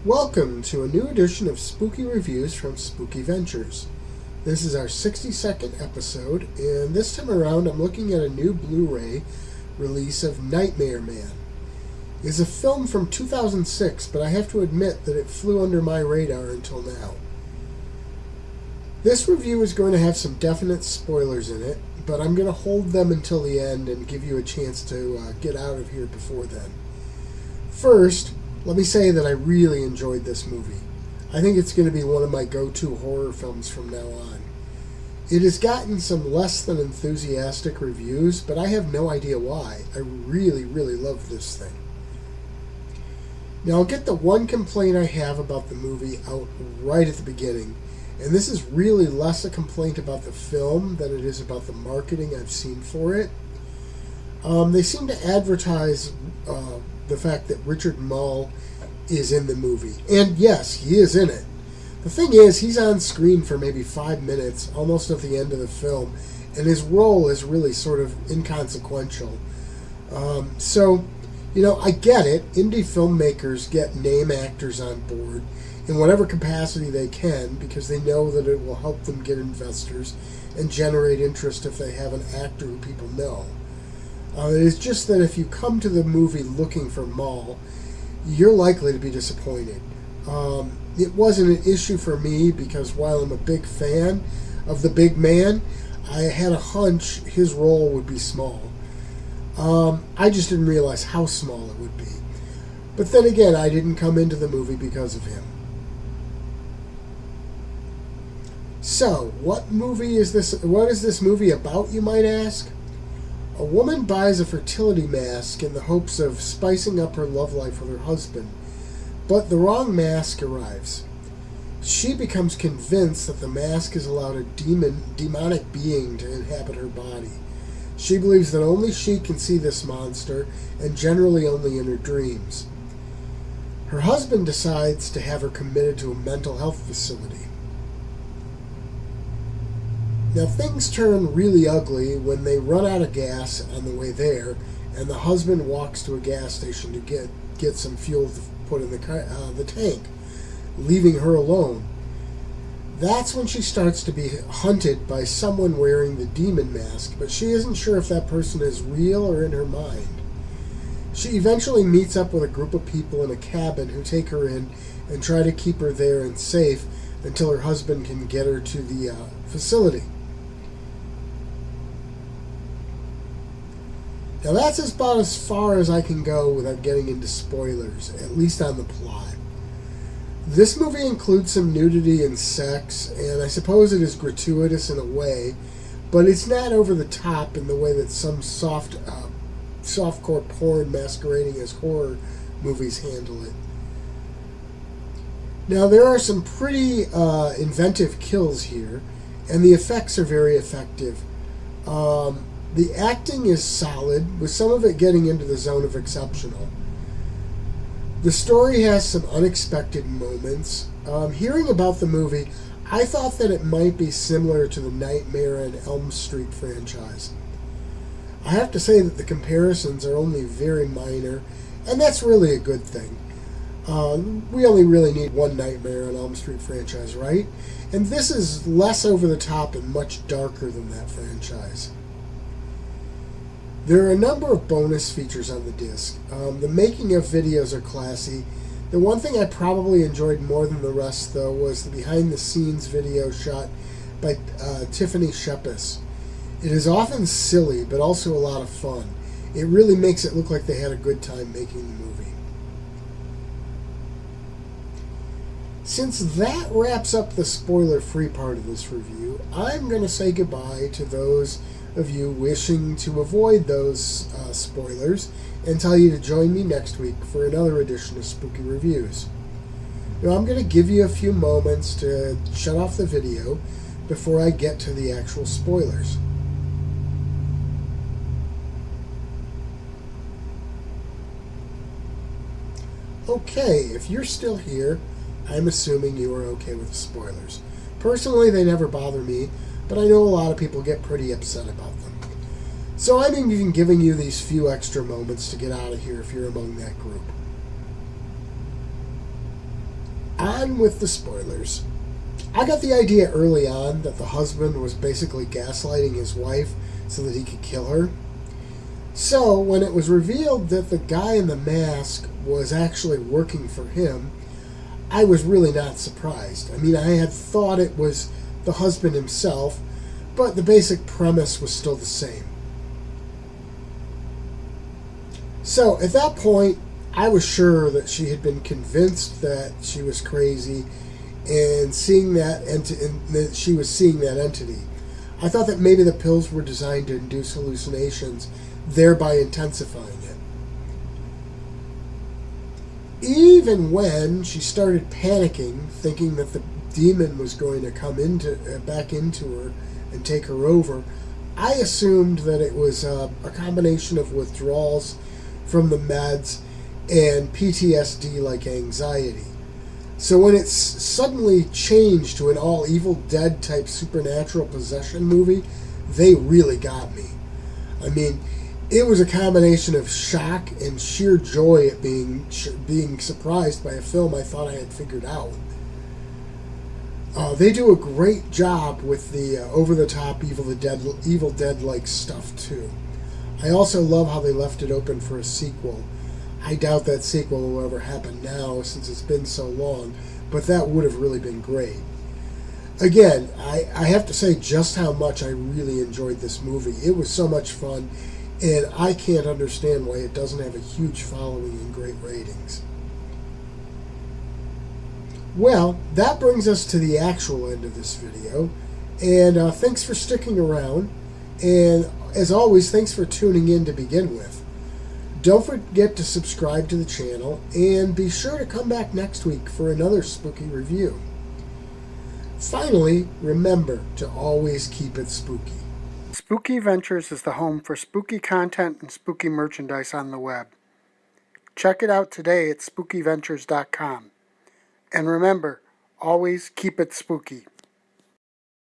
Welcome to a new edition of Spooky Reviews from Spooky Ventures. This is our 62nd episode, and this time around I'm looking at a new Blu-Ray release of Nightmare Man. It's a film from 2006, but I have to admit that it flew under my radar until now. This review is going to have some definite spoilers in it, but I'm going to hold them until the end and give you a chance to get out of here before then. First, let me say that I really enjoyed this movie. I think it's going to be one of my go-to horror films from now on. It has gotten some less than enthusiastic reviews, but I have no idea why. I really, really love this thing. Now, I'll get the one complaint I have about the movie out right at the beginning, and this is really less a complaint about the film than it is about the marketing I've seen for it. They seem to advertise the fact that Richard Mall is in the movie. And yes, he is in it. The thing is, he's on screen for maybe 5 minutes, almost at the end of the film, and his role is really sort of inconsequential. I get it. Indie filmmakers get name actors on board in whatever capacity they can because they know that it will help them get investors and generate interest if they have an actor who people know. It's just that if you come to the movie looking for Maul, you're likely to be disappointed. It wasn't an issue for me because while I'm a big fan of the big man, I had a hunch his role would be small. I just didn't realize how small it would be. But then again, I didn't come into the movie because of him. So, what is this movie about, you might ask? A woman buys a fertility mask in the hopes of spicing up her love life with her husband, but the wrong mask arrives. She becomes convinced that the mask has allowed a demonic being to inhabit her body. She believes that only she can see this monster, and generally only in her dreams. Her husband decides to have her committed to a mental health facility. Now, things turn really ugly when they run out of gas on the way there, and the husband walks to a gas station to get some fuel to put in the tank, leaving her alone. That's when she starts to be hunted by someone wearing the demon mask, but she isn't sure if that person is real or in her mind. She eventually meets up with a group of people in a cabin who take her in and try to keep her there and safe until her husband can get her to the facility. Now that's about as far as I can go without getting into spoilers, at least on the plot. This movie includes some nudity and sex, and I suppose it is gratuitous in a way, but it's not over the top in the way that some softcore porn masquerading as horror movies handle it. Now there are some pretty inventive kills here, and the effects are very effective. The acting is solid, with some of it getting into the zone of exceptional. The story has some unexpected moments. Hearing about the movie, I thought that it might be similar to the Nightmare on Elm Street franchise. I have to say that the comparisons are only very minor, and that's really a good thing. We only really need one Nightmare on Elm Street franchise, right? And this is less over the top and much darker than that franchise. There are a number of bonus features on the disc. The making of videos are classy. The one thing I probably enjoyed more than the rest, though, was the behind-the-scenes video shot by Tiffany Shepis. It is often silly, but also a lot of fun. It really makes it look like they had a good time making the movie. Since that wraps up the spoiler-free part of this review, I'm going to say goodbye to those of you wishing to avoid those spoilers and tell you to join me next week for another edition of Spooky Reviews. Now, I'm going to give you a few moments to shut off the video before I get to the actual spoilers. Okay, if you're still here, I'm assuming you are okay with spoilers. Personally, they never bother me, but I know a lot of people get pretty upset about them. So I'm even giving you these few extra moments to get out of here if you're among that group. on with the spoilers. I got the idea early on that the husband was basically gaslighting his wife so that he could kill her. So, when it was revealed that the guy in the mask was actually working for him, I was really not surprised. I mean, I had thought it was the husband himself, but the basic premise was still the same. So, at that point, I was sure that she had been convinced that she was crazy and seeing that and that she was seeing that entity. I thought that maybe the pills were designed to induce hallucinations, thereby intensifying it. Even when she started panicking, thinking that the demon was going to come back into her and take her over, I assumed that it was a combination of withdrawals from the meds and PTSD like anxiety. So when it's suddenly changed to an all Evil Dead type supernatural possession movie, they really got me. I mean, it was a combination of shock and sheer joy at being surprised by a film I thought I had figured out. They do a great job with the over-the-top Evil Dead-like stuff too. I also love how they left it open for a sequel. I doubt that sequel will ever happen now since it's been so long, but that would have really been great. Again, I have to say just how much I really enjoyed this movie. It was so much fun, and I can't understand why it doesn't have a huge following and great ratings. Well, that brings us to the actual end of this video, and thanks for sticking around, and as always, thanks for tuning in to begin with. Don't forget to subscribe to the channel, and be sure to come back next week for another spooky review. Finally, remember to always keep it spooky. Spooky Ventures is the home for spooky content and spooky merchandise on the web. Check it out today at spookyventures.com. And remember, always keep it spooky.